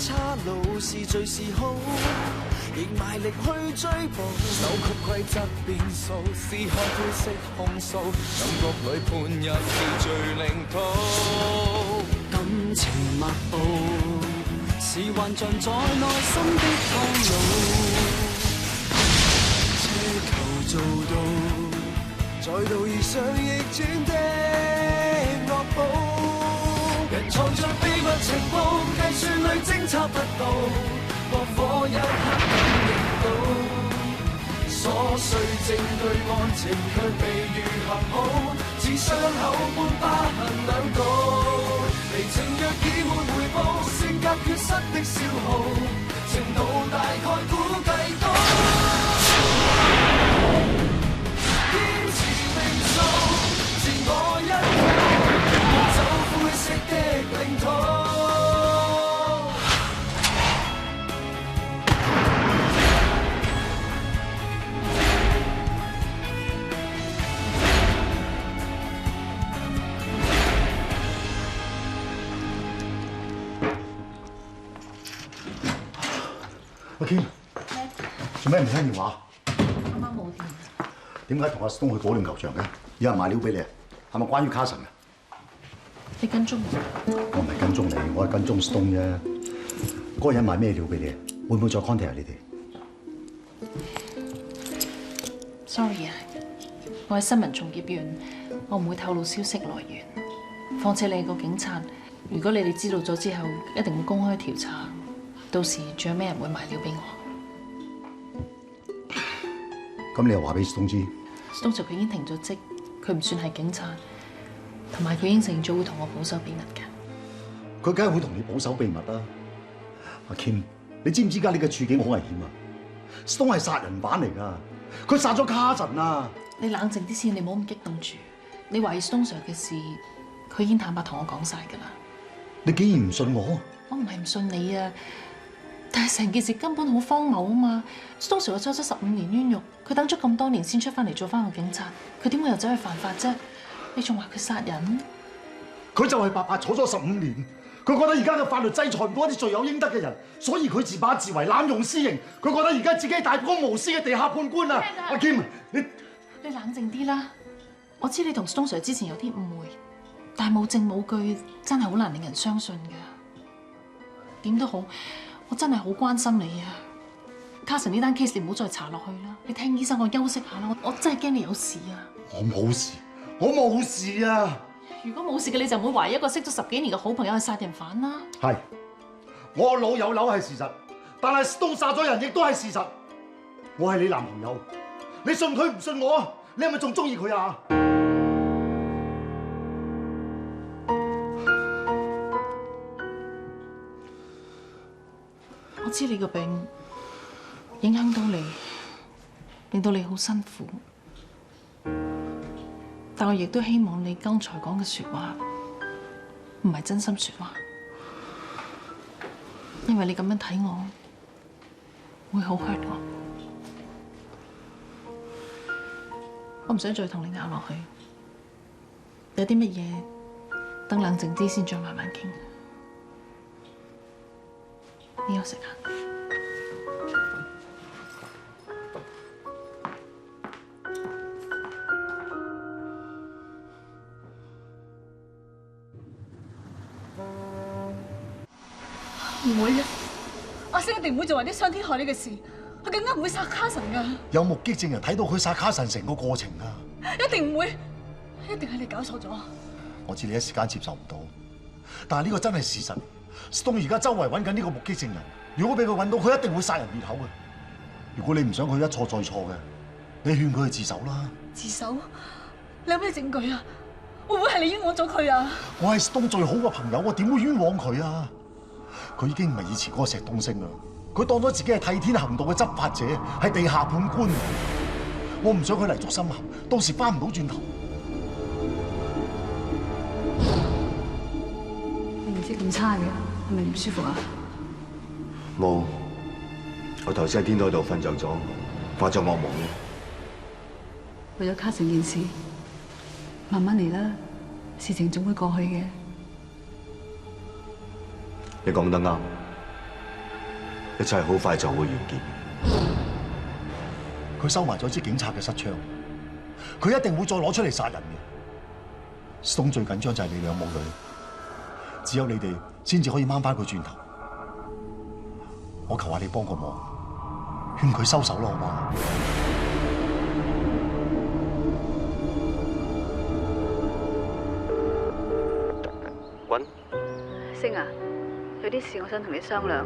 岔路是最是好，亦賣力去追捕。扭曲規則變數，撕開灰色控訴，感覺裏判入是最領土。感情密布，是幻象在內心的套路。奢求做到，在道義上逆轉的惡報。人藏着秘密情報，計算裏偵測不到，駁火一刻感應到，瑣碎證據案情卻未如行好，似傷口般疤痕兩道，離情若已沒回報，性格缺失的消耗，程度大概估計到，堅持命數，自我一走灰色的領土。阿堅，做咩唔聽電話？啱啱冇電。點解同阿 Stone 去保齡球場嘅？有人賣料俾你啊？係咪關於卡神啊？你跟蹤我？我唔係跟蹤你，我係跟蹤 Stone 啫。嗰個人賣咩料俾你啊？會唔會再 contact 你哋 ？Sorry 啊，我係新聞從業員，我唔會透露消息來源。況且你係個警察，如果你哋知道咗之後，一定會公開調查。到時仲有咩人會賣料俾我？咁你又話俾 Stone 知 ？Stone 佢已經停咗職，佢唔算係警察，同埋佢應承咗會同我保守秘密嘅。佢梗係會同你保守秘密啦。阿 Kim，你知唔知而家你嘅處境好危險啊 ？Stone 係殺人犯嚟㗎，佢殺咗卡神啊！你冷靜啲先，你唔好咁激動住。你懷疑 Stone Sir 嘅事，佢已經坦白同我講晒㗎啦。你竟然唔信我？我唔係唔信你啊！但係成件事根本好荒謬啊嘛 ！Stone Sir 坐咗15年冤獄，佢等咗咁多年先出翻嚟做翻個警察，佢點會又走去犯法啫？你仲話佢殺人？佢就係白白坐咗15年，佢覺得而家嘅法律制裁唔到一啲罪有應得嘅人，所以佢自把自為濫用私刑。佢覺得而家自己係大公無私嘅地下判官啊！阿 Kim，你冷靜啲啦！我知你同 Stone Sir 之前有啲誤會，但係冇證冇據，真係好難令人相信㗎。點都好。我真係好關心你啊，卡神呢單 case 你唔好再查落去啦，你聽醫生我休息下啦，我真係驚你有事啊！我冇事，我冇事啊！如果冇事嘅你就唔會懷疑一個識咗10幾年嘅好朋友係殺人犯啦。係，我老有樓係事實，但係 Stone 殺咗人亦都係事實。我係你男朋友，你信佢唔信我？你係咪仲中意佢啊？我知你個病影響到你，令到你好辛苦，但我亦都希望你剛才講嘅說話唔係真心說話，因為你咁樣睇我，會好 hurt 我。我唔想再同你拗落去，有啲乜嘢等冷靜啲先再慢慢傾。你休息下。唔會啊！阿星一定唔會做為啲傷天害理嘅事，佢更加唔會殺卡神噶。有目擊證人睇到佢殺卡神成個過程啊！一定唔會，一定係你搞錯咗。我知你一時間接受唔到，但係呢個真係事實。Stone 而家周圍揾緊呢個目擊證人，如果俾佢揾到，佢一定會殺人滅口嘅。如果你唔想佢一錯再錯嘅，你勸佢去自首啦。自首？你有咩證據啊？會唔會係你冤枉咗佢啊？我係 Stone 最好嘅朋友，我點會冤枉佢啊？佢已經唔係以前嗰個石東升啦，佢當咗自己係替天行道嘅執法者，係地下判官。我唔想佢泥足深陷，到時翻唔到轉頭。你唔知咁差嘅，係咪唔舒服啊？冇，我頭先喺天台度瞓着咗，發咗惡夢嘅。為咗卡成件事，慢慢嚟啦，事情總會過去嘅。你講得啱，一切好快就會完結。佢收埋咗支警察嘅失槍，佢一定會再攞出嚟殺人嘅。松最緊張就係你兩母女，只有你哋先至可以掹翻佢轉頭。我求下你幫個忙，勸佢收手啦，好嘛？君，星啊，有啲事我想同你商量，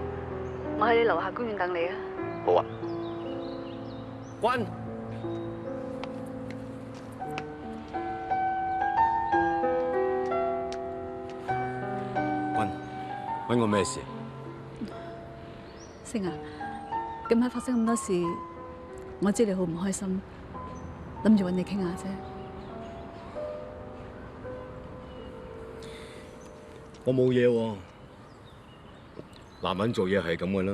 我喺你樓下公園等你啊。好啊。君，揾我咩事？星啊，近排發生咁多事，我知你好唔開心，諗住揾你傾下啫。我冇嘢喎，男人做嘢係咁嘅啦，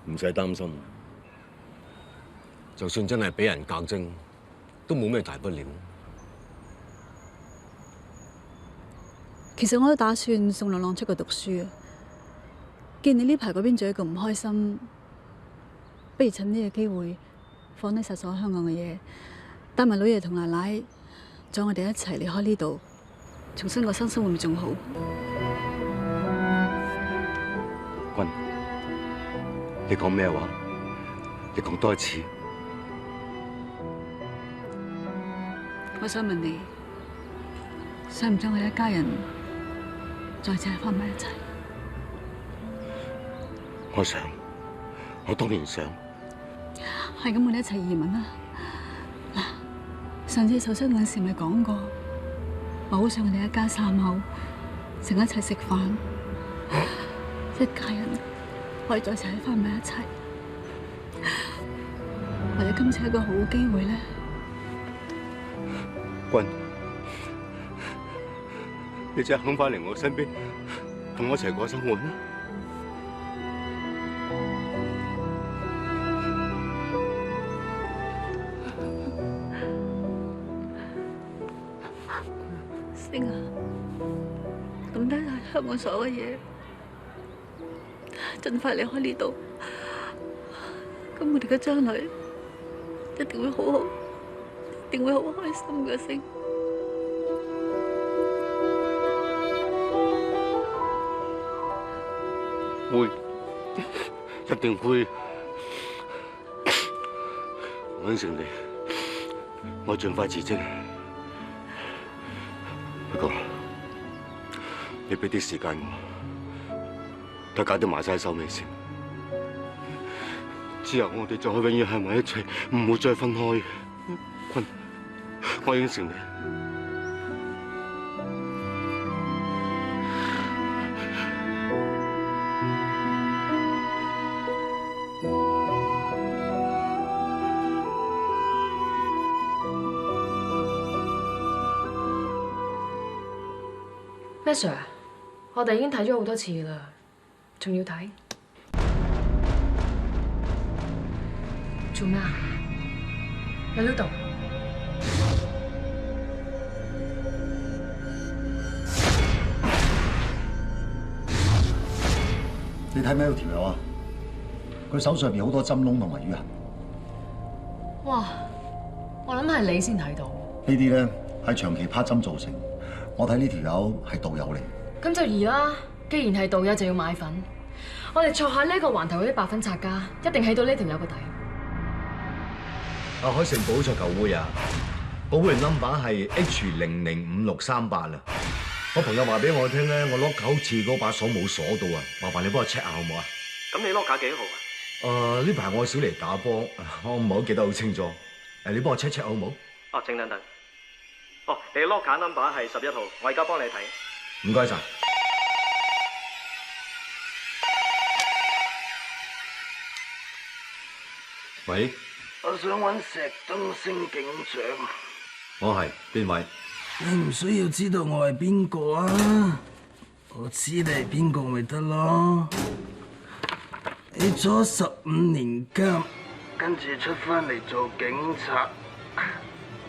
唔使擔心。就算真係俾人革徵，都冇咩大不了。其實我都打算送朗朗出去讀書啊。既然你呢排嗰邊做一個唔開心，不如趁呢個機會放低晒所有香港嘅嘢，帶埋老爺同奶奶，再我哋一齊離開呢度，重新個新生活咪仲好？君，你講咩話？你講多一次。我想問你，想唔想我哋一家人再次翻埋一齊？我想，我當然想。係咁，我哋一齊移民啦！嗱，上次受傷嗰陣時咪講過，我好想我哋一家三口成日一齊食飯，一家人可以再一齊翻埋一齊。或者今次係一個好機會咧。君，你真係肯翻嚟我身邊，同我一齊過生活咩？星啊，抌低晒香港所有嘅嘢，盡快離開呢度，咁我哋嘅將來一定會好好，一定會好開心嘅。星，會，一定會。我應承你，我盡快辭職。不過，你俾啲時間我，等搞掂埋晒手尾先。之後我哋就可以永遠喺埋一齊，唔會再分開。君，我應承你。咩 Sir？ 我哋已經睇咗好多次啦，仲要睇？做咩啊？有料到？你睇咩條友啊？佢手上邊好多針窿同埋瘀痕。哇！我諗係你先睇到。呢啲咧係長期趴針造成。我睇呢條友係道友嚟。咁就易啦！既然係道友，就要買粉。我哋錯下呢個環頭嗰啲白粉拆家，一定起到呢條友個底。阿海城寶桌球會啊，保會 number 係 H005638啊。我朋友話俾我聽咧，我lock好似嗰把鎖冇鎖到啊，麻煩你幫我 check 下好唔好啊？咁你 lock 架幾號啊？呢排我少嚟打波，我唔係好記得好清楚。你幫我 check 好唔好？哦，請等等。哦，你 lock 架 number 係11號，我而家幫你睇。唔該晒。喂，我想揾石東升警長。我係邊位？你唔需要知道我係邊個啊，我知你係邊個咪得咯。你坐15年監，跟住出翻嚟做警察，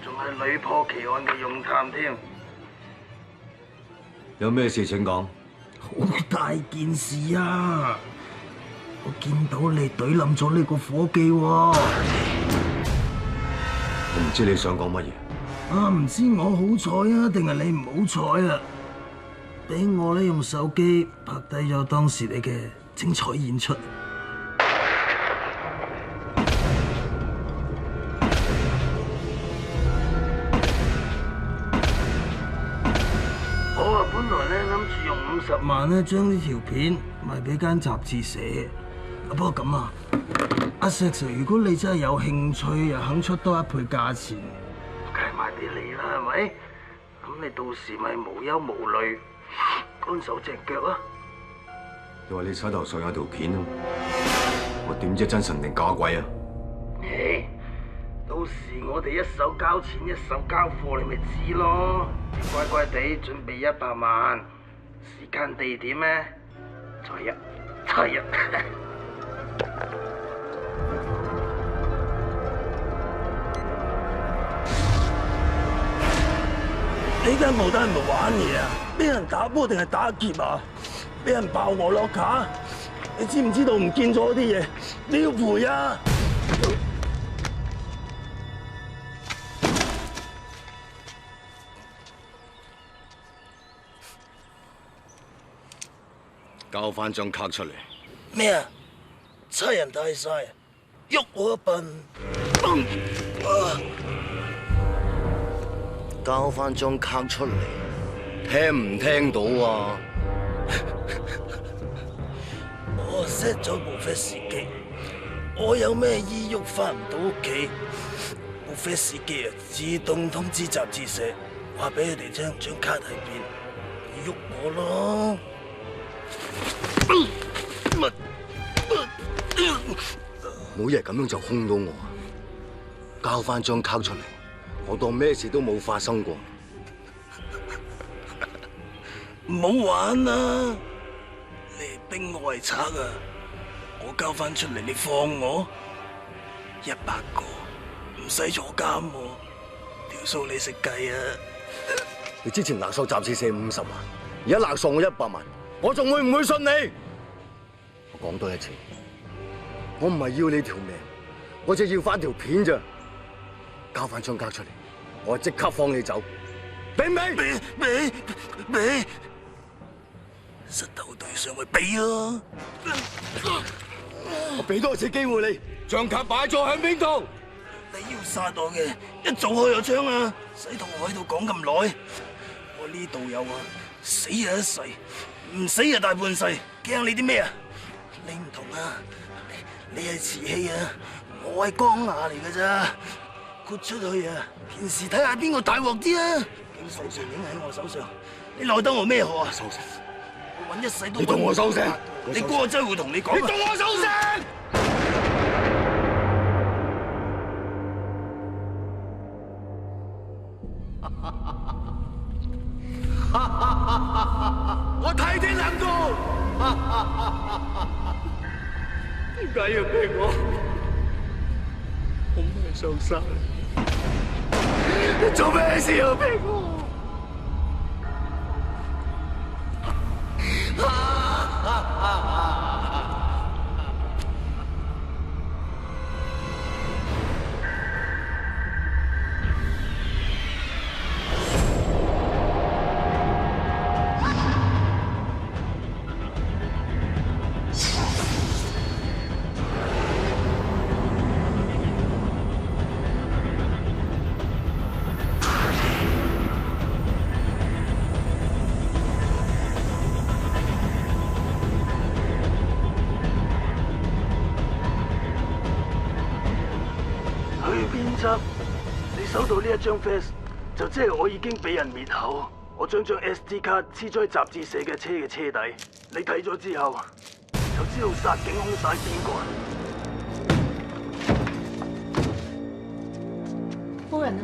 仲係女破奇案嘅用探添。有咩事請講。好大件事啊！我見到你懟冧咗呢個伙計喎。我唔知你想講乜嘢。啊，唔知我好彩啊，定係你唔好彩啊？俾我咧用手機拍低咗當時你嘅精彩演出。我啊，本來咧諗住用50萬咧將呢條片賣俾間雜誌社。不過咁啊，阿石 Sir， 如果你真係有興趣，又肯出多1倍價錢，梗係賣俾你啦，係咪？咁你到時咪無憂無慮，乾手淨腳啊！你話你手頭上有條片啊？我點知真神定假鬼啊？到時我哋一手交錢一手交貨，你咪知咯。乖乖地準備100萬，時間地點咧，初一。呢間鋪單係咪玩嘢啊？俾人打波定係打劫啊？俾人爆我落卡，你知唔知道唔見咗啲嘢？你要賠啊！交翻張卡出嚟。咩啊？差人大晒，喐我一笨。交翻張卡出嚟，聽唔聽到啊？我 set 咗部 fax 機，我有咩意喐翻唔到屋企，部 fax 機啊自動通知雜誌社，話俾佢哋聽張卡喺邊，你喐我咯。冇嘢咁樣就兇到我，交翻張卡出嚟，我當咩事都冇發生過。唔好玩啦！你係兵我係賊啊！我交翻出嚟，你放我100個，唔使坐監喎，條數你識計啊！你之前勒索雜誌社50萬，而家勒索我100萬，我仲會唔會信你？我講多一次，我唔係要你條命，我只要翻條片咋。交翻張卡出嚟，我即刻放你走。俾唔俾？俾！膝頭對上去俾咯！我俾多次機會你，張卡擺咗喺邊度？你要殺我嘅，一早開咗槍啊！使同我喺度講咁耐，我呢度有啊，死啊一世，唔死啊大半世，驚你啲咩啊？你唔同啊，你係瓷器啊，我係鋼牙嚟㗎咋，豁出去啊！件事睇下邊個大鑊啲啊！警手上影喺我手上，你奈得我咩何啊？收聲！我揾一世都你同我收聲！你估我真係會同你講？你同我收聲！我替天行道，點解要逼我？我咩上山？你做咩事要逼我？你收到呢一張 fax， 就即係我已經俾人滅口。我將張 SD 卡黐咗喺雜誌社嘅車嘅車底，你睇咗之後就知道殺警兇手係邊個。夫人啊！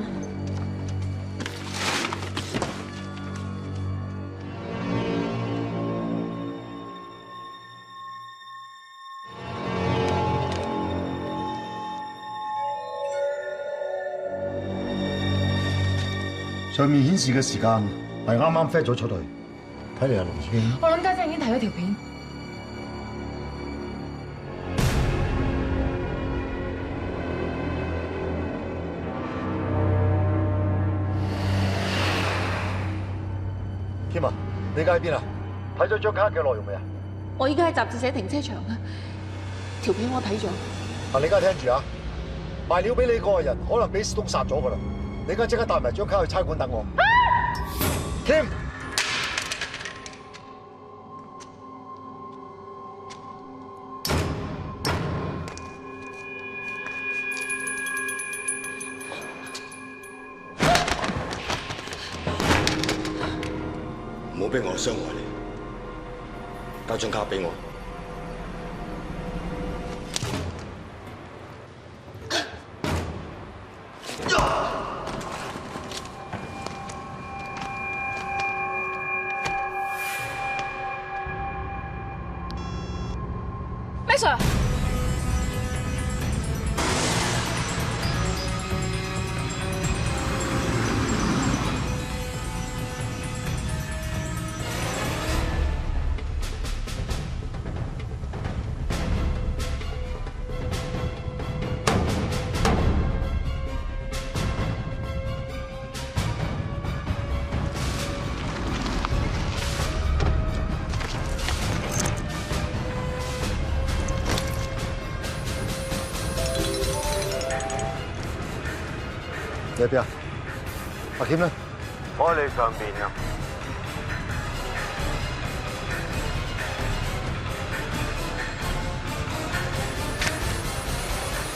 上面顯示嘅時間係啱啱 fed 咗出去，睇嚟阿龍已經。我諗家姐已經睇咗條片。Kim 啊，你而家喺邊啊？睇咗張卡嘅內容未啊？我依家喺雜誌社停車場啊，條片我睇咗。你而家聽住啊，賣料俾你嗰個人可能俾史東殺咗噶啦，你而家即刻帶埋張卡去差館等我。Kim。唔好俾我傷害你，交張卡俾我。咩 Sir？你喺邊啊？阿 Kim 咧？我喺你上邊啊！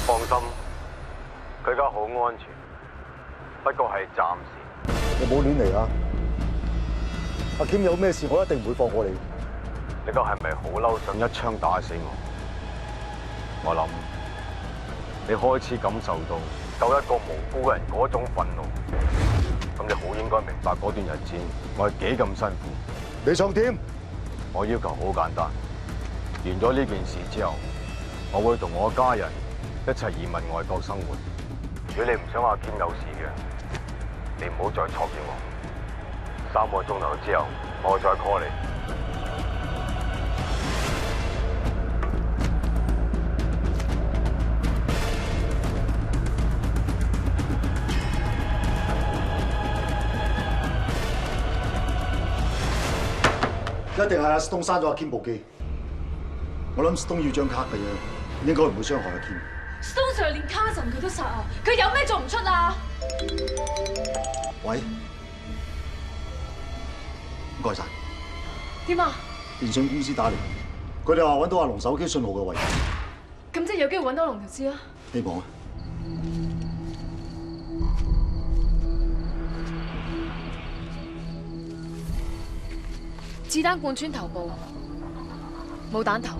放心，佢而家好安全，不過係暫時。你唔好亂嚟啊！阿 Kim 有咩事，我一定唔會放過你。你而家係咪好嬲，想一槍打死我？我諗你開始感受到救一個無辜人嗰種憤怒，咁你好應該明白嗰段日子我係幾咁辛苦。你想點？我要求好簡單，完咗呢件事之後，我會同我家人一齊移民外國生活。如果你唔想阿堅有事嘅，你唔好再錯叫我。3個鐘頭之後，我再 call 你。一定係阿 Stone 刪咗阿 Kim 部機。我諗 Stone 要張卡嘅啫，應該唔會傷害阿 Kim。Stone Sir 連 Carson 佢都殺啊！佢有咩做唔出啊？喂，唔該晒。點啊？電信公司打嚟，佢哋話揾到阿龍手機信號嘅位置。咁即係有機會揾到龍條屍啊？希望啊！子彈貫穿頭部，冇彈頭，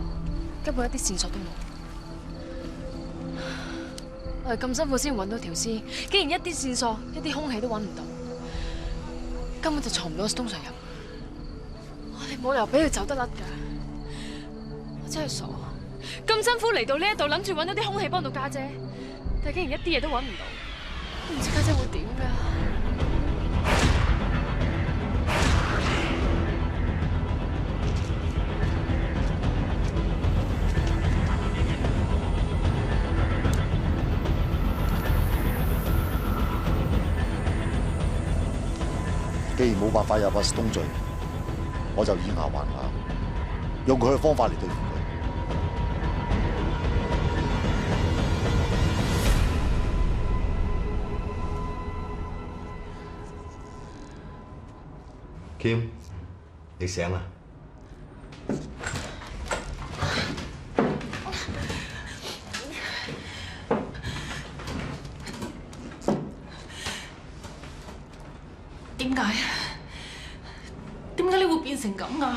根本一啲線索都冇。我哋咁辛苦先揾到條屍，竟然一啲線索、一啲兇器都揾唔到，根本就藏唔到Stone Sir入。我哋冇理由俾佢走得甩㗎。我真係傻，咁辛苦嚟到呢一度，諗住揾到啲兇器幫到家姐，但係竟然一啲嘢都揾唔到，都唔知家姐會點㗎。既然冇辦法入阿 Stone 罪，我就以牙還牙，用佢嘅方法嚟對付佢。Kim， 你醒啦？點解你會變成咁㗎？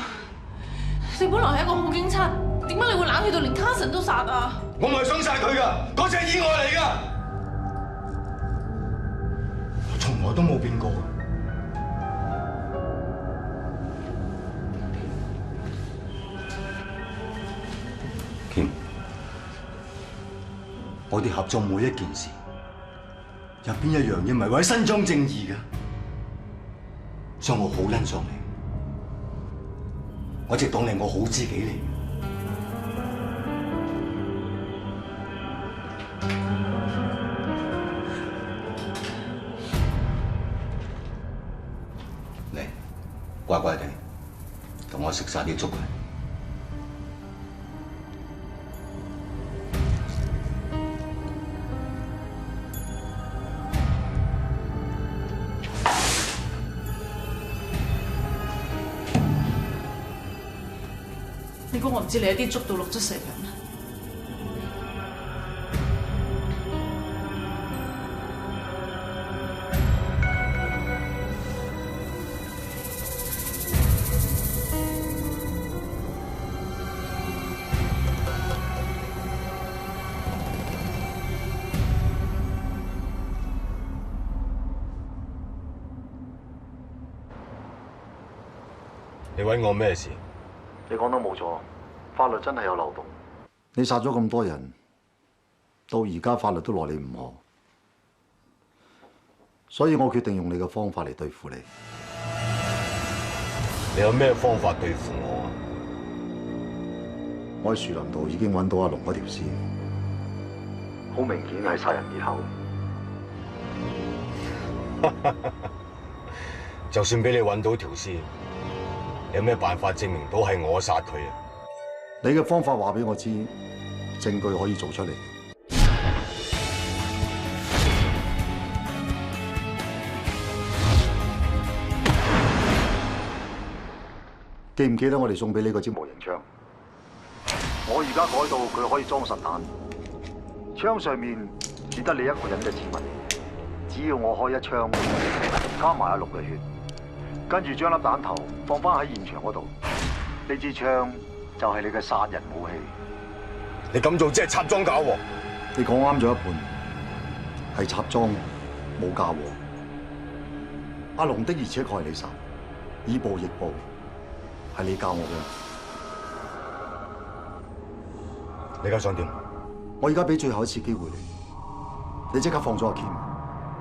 你本來係一個好警察，點解你會冷血到連 Carson 都殺啊？我唔係想殺佢㗎，嗰隻係意外嚟㗎。我從來都冇變過。Kim， 我哋合作每一件事，入邊一樣嘢唔係為咗伸張正義㗎，所以我好欣賞你。我一直當你係我好知己嚟。嚟，乖乖地同我食晒啲粥佢。你估我唔知你喺啲粥度落咗成日咩？你揾我咩事？你講得冇錯，法律真係有漏洞。你殺咗咁多人，到而家法律都奈你唔何，所以我決定用你嘅方法嚟對付你。你有咩方法對付我啊？我喺樹林度已經揾到阿龍嗰條屍，好明顯係殺人滅口。就算俾你揾到條屍，有咩辦法證明到係我殺佢啊？你嘅方法話俾我知，證據可以做出嚟。記唔記得我哋送俾你嗰支模型槍？我而家改到佢可以裝實彈，槍上面只得你一個人嘅指紋。只要我開一槍，加埋阿龍嘅血，跟住將粒彈頭放翻喺現場嗰度，呢支槍就係你嘅殺人武器。你咁做只係插贓嫁禍。你講啱咗一半，係插贓冇嫁禍。阿龍的而且確係你殺，以暴易暴，係你教我嘅。你而家想點？我而家俾最後一次機會你，你即刻放咗阿謙，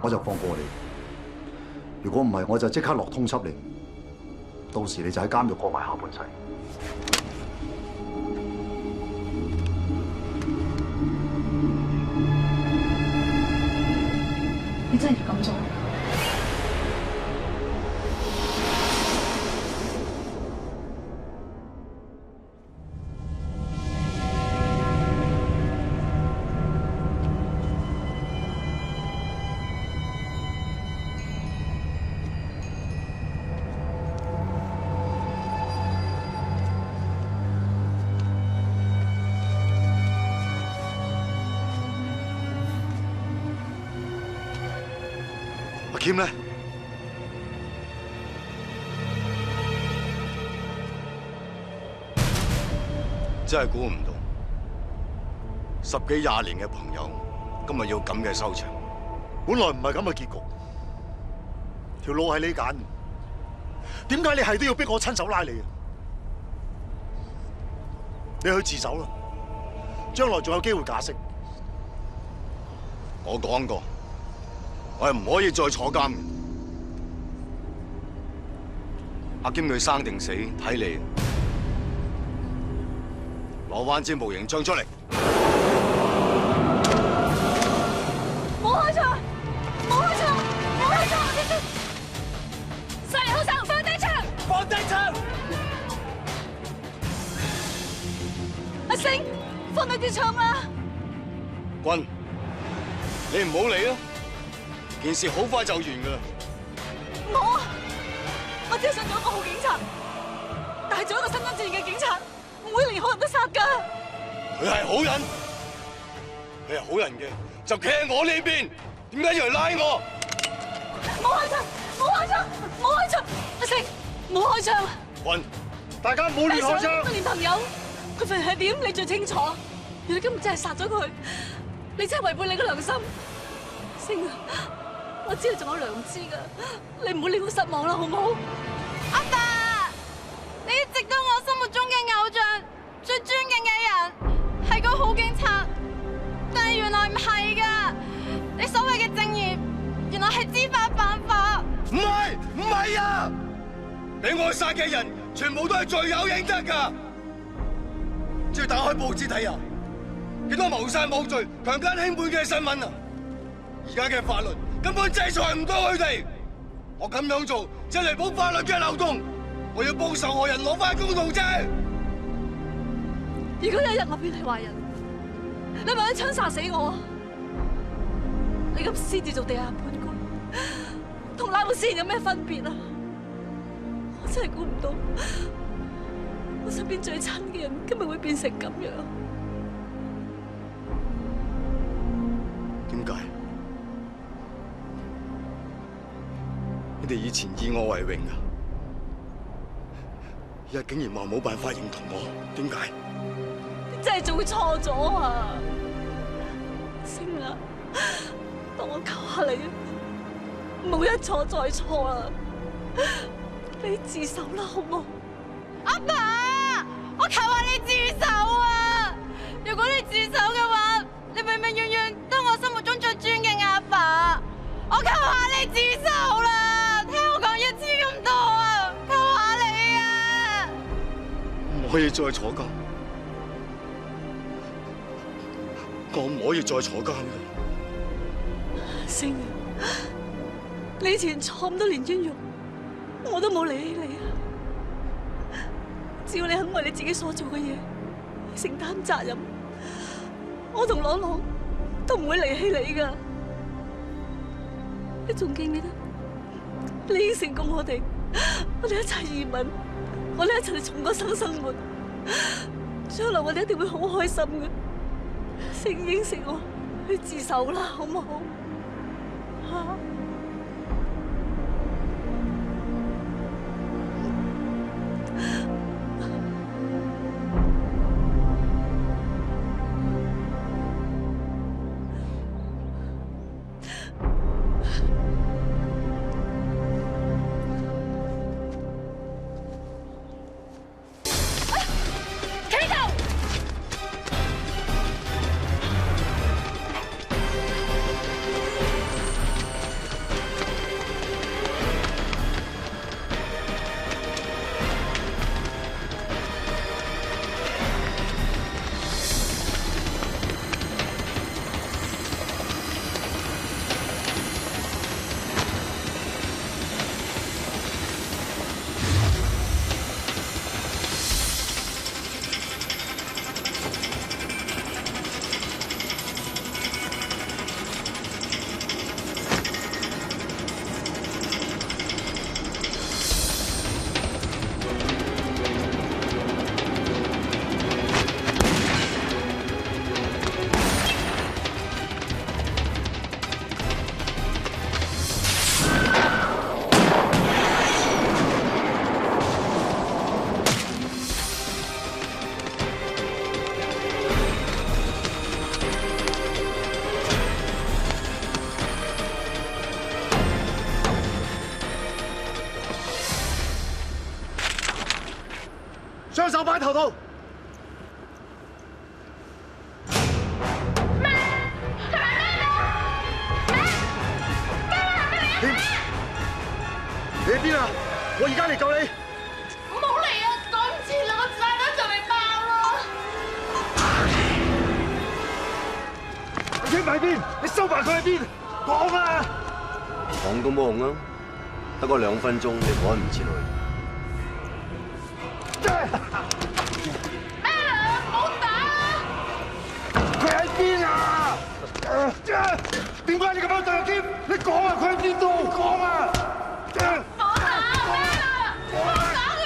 我就放過你。如果唔係，我就即刻落通緝令，到時你就喺監獄過埋下半世。你真係要咁做？阿謙咧？真係估唔到，10幾20年嘅朋友，今日要咁嘅收場。本來唔係咁嘅結局，條路係你揀，點解你係都要逼我親手拉你啊？你去自首啦，將來仲有機會假釋。我講過，我係唔可以再坐監嘅。阿謙佢生定死睇你，攞翻支模型槍出嚟。冇開槍！冇開槍！冇開槍！殺人好手，放低槍！放低槍！阿星，放低啲槍啦！君，你唔好理啦，件事好快就完噶啦。我只係想做一個好警察，但係做一個真真正正嘅警察，唔會連好人都殺噶。佢係好人，佢係好人嘅，就企喺我呢邊，點解要嚟拉我？冇開槍！冇開槍！冇開槍！阿星，冇開槍！君，大家唔好亂開槍！咁多年朋友，佢份人係點？你最清楚。如果你今日真係殺咗佢，你真係違背你嘅良心。星啊，我知你仲有良知噶，你唔好令我失望啦，好唔好？阿爸，你一直都我心目中嘅偶像，最尊敬嘅人，係個好警察，但係原來唔係噶。你所謂嘅正義，原來係知法犯法。唔係啊！俾我殺嘅人，全部都係罪有應得噶。只要打開報紙睇下，幾多謀殺冇罪、強姦輕輩嘅新聞啊！而家嘅法律根本制裁唔到佢哋。我咁樣做，就嚟補法律嘅漏洞。我要幫受害人攞翻公道啫。如果有一日我變係壞人，你咪一槍殺死我啊！你咁私自做地下判官，同拉姆斯有咩分別啊？我真係估唔到，我身邊最親嘅人今日會變成咁樣。點解？你哋以前以我為榮啊，而家竟然話冇辦法認同我，點解？你真係做錯咗啊！星啊，當我求下你，唔好一錯再錯啊！你自首啦，好冇？阿爸，我求下你自首啊！如果你自首嘅話，你永永遠遠都我心目中最尊敬嘅阿爸。我求下你自首啦！聽我講一次咁多啊！求下你啊！唔可以再坐監，我唔可以再坐監㗎。星啊，你以前錯咁多年冤獄，我都冇離棄你啊！只要你肯為你自己所做嘅嘢承擔責任，我同朗朗都唔會離棄你噶。你仲記唔記得？你應承過我哋一齊移民，我哋一齊重過新生活，將來我哋一定會好開心嘅。請應承我去自首啦，好唔好？嚇！雙手擺頭度。你喺邊啊？我而家嚟救你。唔好嚟啊！趕唔切啦，個炸彈就嚟爆啦！阿 Kim 喺邊？你收埋佢喺邊？講啊！講都冇用啊！得嗰2分鐘，你趕唔切去。咩啊？唔好打！佢喺邊啊？點解你咁樣對阿 Kim？你講啊！佢喺邊度？講啊！唔好打咩啊！唔好打佢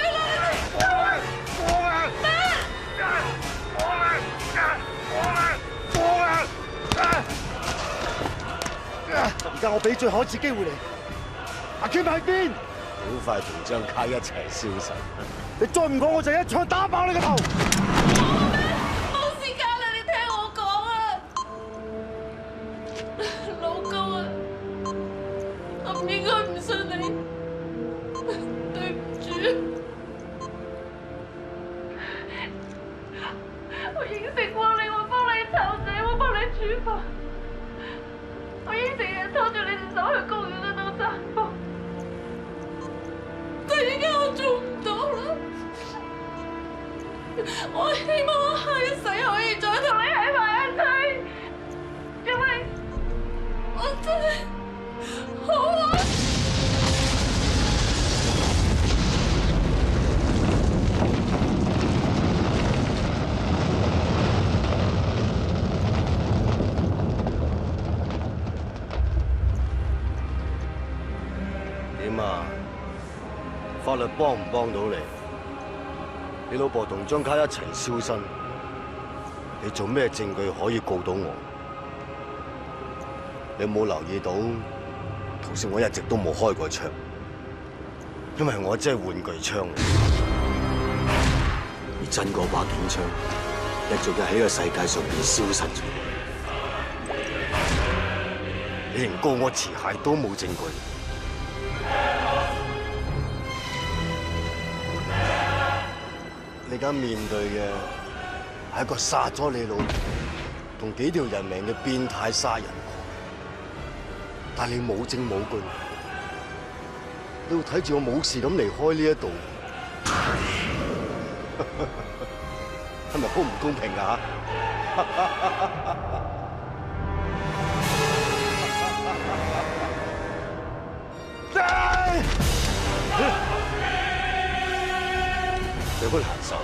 啦！而家我俾最後一次機會你，阿 Kim 喺邊？好快同張卡一齊消失。你再唔講，我就一槍打爆你個頭！冇時間啦，你聽我講啊，老公啊，我唔應該唔信你，對唔住。我應承過你會幫你籌仔，會幫你煮飯。我應承日拖住你隻手去公園嗰度散步。但而家我做唔到啦。我希望我下一世可以再同你喺埋一齊，因為我真係好愛。法律幫唔幫到你？你老婆同張卡一齊燒身，你做咩證據可以告到我？你有冇留意到？頭先我一直都冇開過槍，因為我真係玩具槍嚟。而真嗰把警槍，一早就喺個世界上邊消失咗。你連告我持械都冇證據。你而家面對嘅係一個殺咗你老婆同幾條人命嘅變態殺人狂，但你冇證冇據，你要睇住我冇事咁離開呢一度，係咪好唔公平啊？你好難受，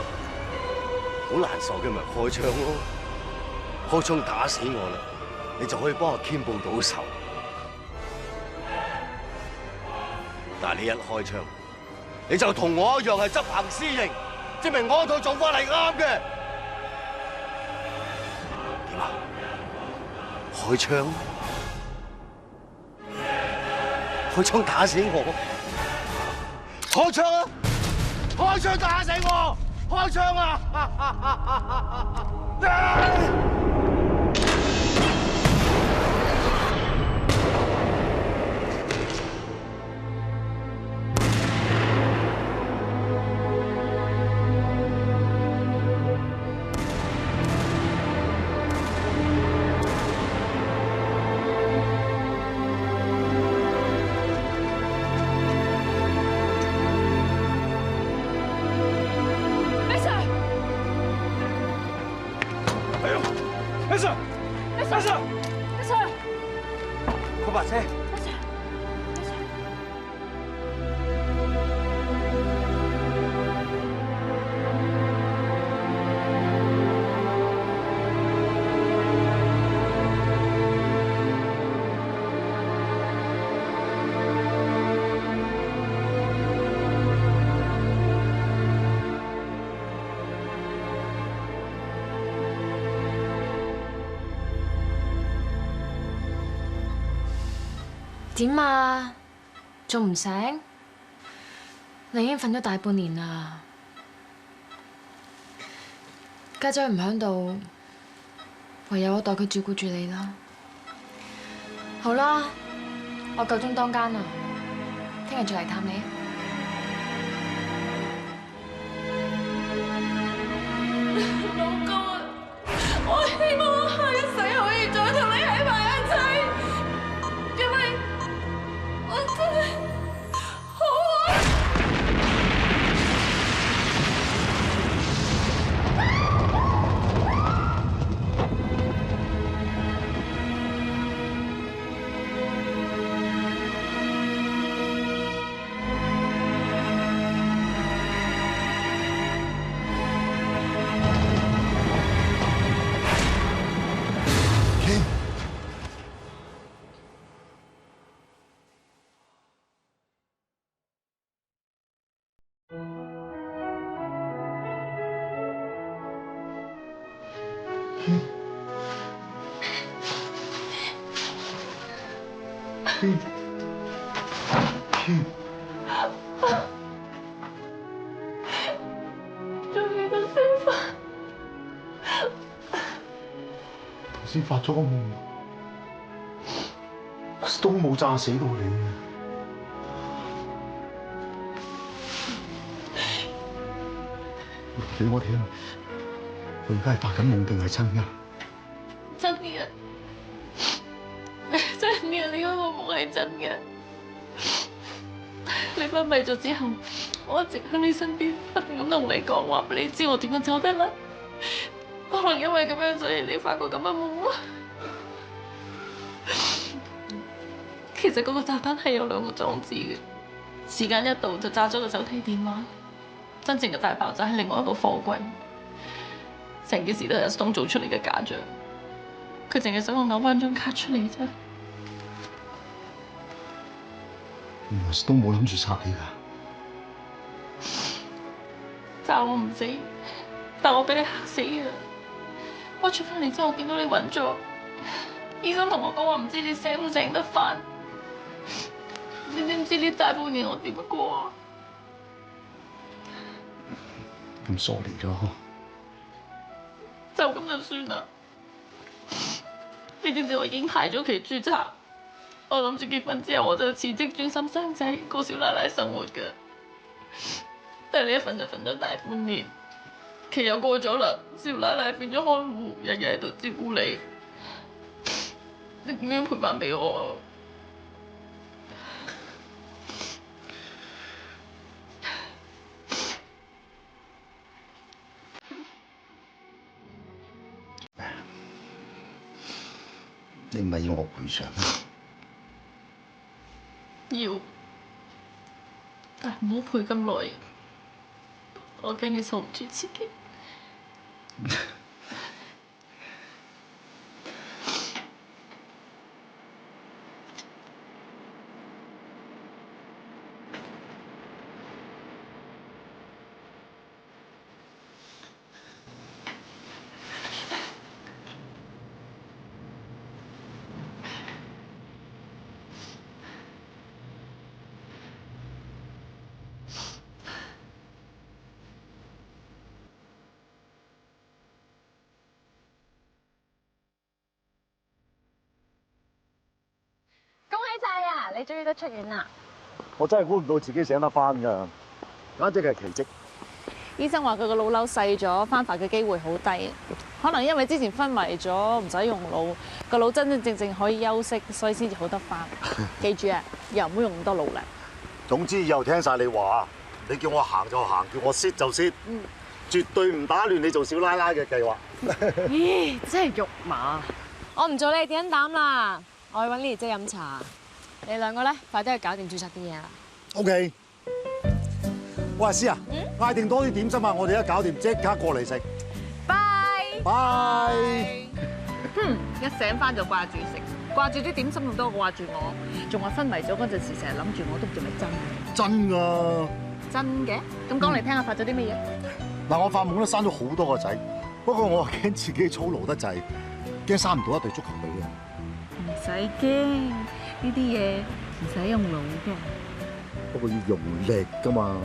好難受嘅咪開槍咯，開槍打死我啦，你就可以幫我兼報到仇。但係你一開槍，你就同我一樣係執行私刑，證明我套做法係啱嘅。點啊？開槍？開槍打死我？開槍啊！開槍打死我！開槍啊！點啊？仲唔醒？你已經瞓咗大半年啦。家姐唔喺度，唯有我代佢照顧住你啦。好啦，我夠鐘當間啦，聽日再嚟探你。老公啊，我希望我下一世可以再同你喺埋一齊。我真係好愛。終於都醒返。頭先發咗個夢，都冇炸死到你。俾我聽，佢而家係發緊夢定係真㗎？真嘅，真嘅，你嗰個夢係真嘅。你昏迷咗之後，我一直喺你身邊，不斷咁同你講話，俾你知我點樣走得甩。可能因為咁樣，所以你發過咁嘅夢咯。其實嗰個炸彈係有2個裝置嘅，時間一到就炸咗個手提電話。真正嘅大爆炸係另外一個貨櫃。成件事都係阿東做出嚟嘅假象，佢淨係想我嘔翻張卡出嚟啫。原來都冇諗住殺你㗎。炸我唔死，但我俾你嚇死啊！我出翻嚟之後，我見到你暈咗，醫生同我講話唔知你醒唔醒得翻。你知唔知呢大半年我點過啊？咁 sorry 咯，就咁就算啦。你知唔知我已經排咗期註冊？我諗住結婚之後我就辭職專心生仔，過少奶奶生活㗎。但係你一瞓就瞓咗大半年，期又過咗啦，少奶奶變咗看護，日日喺度照顧你，你點樣賠翻俾我啊？你唔係要我賠償咩？要，但係唔好賠咁耐，我驚你受唔住刺激。你終於都出院啦！我真係估唔到自己醒得翻㗎，簡直係奇蹟。醫生話佢個腦瘤細咗，翻發嘅機會好低，可能因為之前昏迷咗，唔使用腦，個腦真真正可以休息，所以先至好得翻。記住啊，又唔好用咁多腦力。總之以後聽晒你話，你叫我行就行，叫我歇就歇，絕對唔打亂你做少奶奶嘅計劃。咦，真係肉麻！我唔做你哋點膽啦，我去揾呢姐飲茶。你兩個咧，快啲去搞掂註冊啲嘢啦。OK。喂，阿師啊，嗌定多啲點心啊！我哋一搞掂即刻過嚟食。拜拜。一醒翻就掛住食，掛住啲點心咁多掛住我，仲話昏迷咗嗰陣時成日諗住我，都唔知係咪真？真㗎。真嘅？咁講嚟聽下發咗啲乜嘢？嗱，我發夢都生咗好多個仔，不過我驚自己操勞得滯，驚生唔到一隊足球隊啊！唔使驚。呢啲嘢唔使用腦嘅，不過要用力㗎嘛。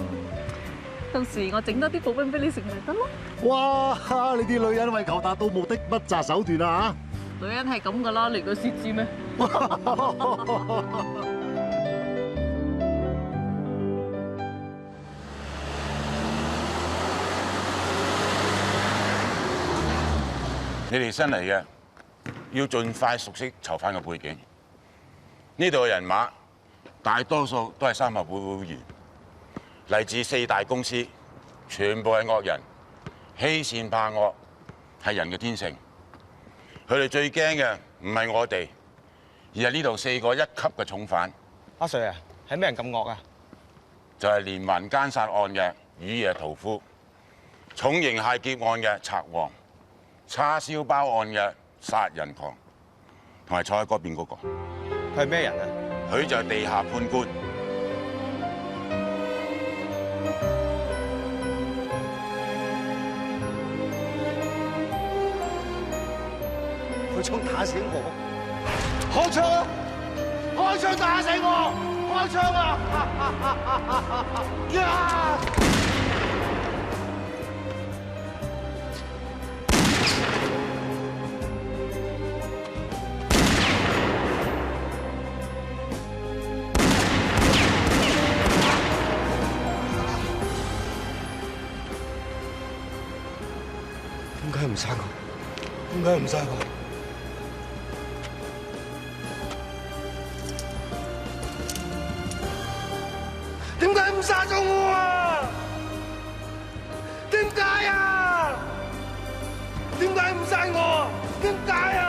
到時我整多啲補品俾你食咪得咯。哇！你啲女人為求達到目的不擇手段啊！女人係咁㗎啦，你個先知咩？你哋新嚟嘅要盡快熟悉囚犯嘅背景。呢度嘅人馬大多數都係三合會會員，嚟自4大公司，全部係惡人，欺善怕惡係人嘅天性。佢哋最驚嘅唔係我哋，而係呢度4個1級嘅重犯。阿 Sir 啊，係咩人咁惡啊？就係連環姦殺案嘅雨夜屠夫，重刑械劫案嘅賊王，叉燒包案嘅殺人狂，同埋坐喺嗰邊嗰個。佢係咩人啊？佢就係地下判官。佢想打死我！開槍！開槍打死我！開槍啊！點解唔殺我？點解唔殺我？點解唔殺咗我啊？點解啊？點解唔殺我？點解啊？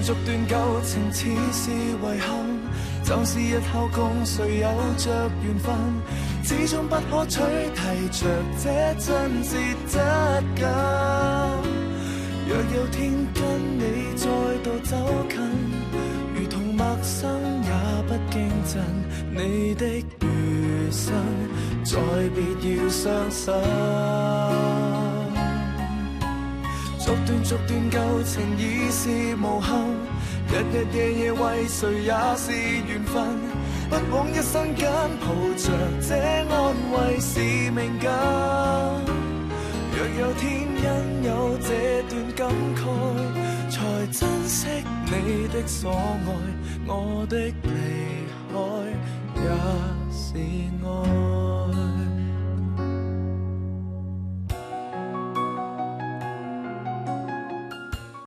逐段舊情似是遺憾，就是日後共誰有着緣分，始終不可取替着這真摯質感。若有天跟你再度走近，如同陌生也不驚震，你的餘生再別要傷心。逐段舊情已是無憾，日夜夜為誰也是緣分，不枉一生間抱着這安慰是命感。若有天因有這段感慨，才珍惜你的所愛，我的離開也是